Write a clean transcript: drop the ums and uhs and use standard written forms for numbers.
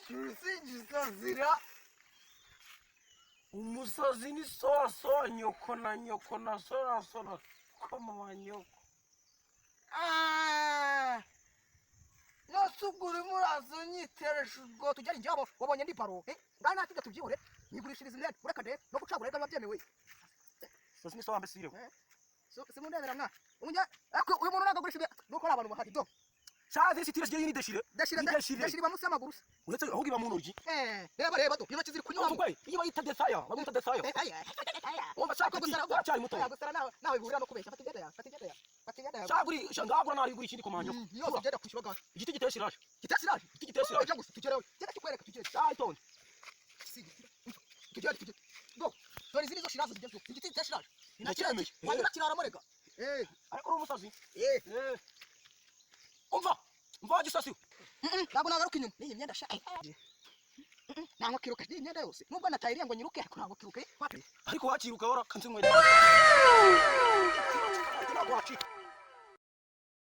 gisazira umusazi ni so nyoko na so koma wa nyoko nasugure murazo nyiteresha ubwo tujyanye njyabo wabonye ndi paro ngana tujya tubyihore nigurishiriza imyenda urakade no gucagura reka babyemewe so ni so ambesire so simundebera mwa unja ako uyu muntu nagagurisha nuko abantu bahari do shaze sitire giye ni deshire bamusa amaguru uretse aho giba mu ntoki reba do intoki ziri kunyura mwe iyo bayita desaya bagumta desaya umva shaka gusara cyari muto gusara nawe burira no kubesha fatigenda shaguri shangagura nari guri kindi komanyo iyo ugenda kwishyuga igiti giteshiraje ujya gusa tugerewe genda kikwereka tugere cyaitonde tugere do dore ziri zo shirazo zigezwe igiti giteshiraje inakiremeye wanyura kirara morega ariko umusazi umva gisasi ntabwo nagaruka inyuma niyi myenda shaka nango kiruka niyi myenda yose nubwo natayiriye ngo nyiruke ariko ntabwo kiruke ariko wakiruka wara kanze mwede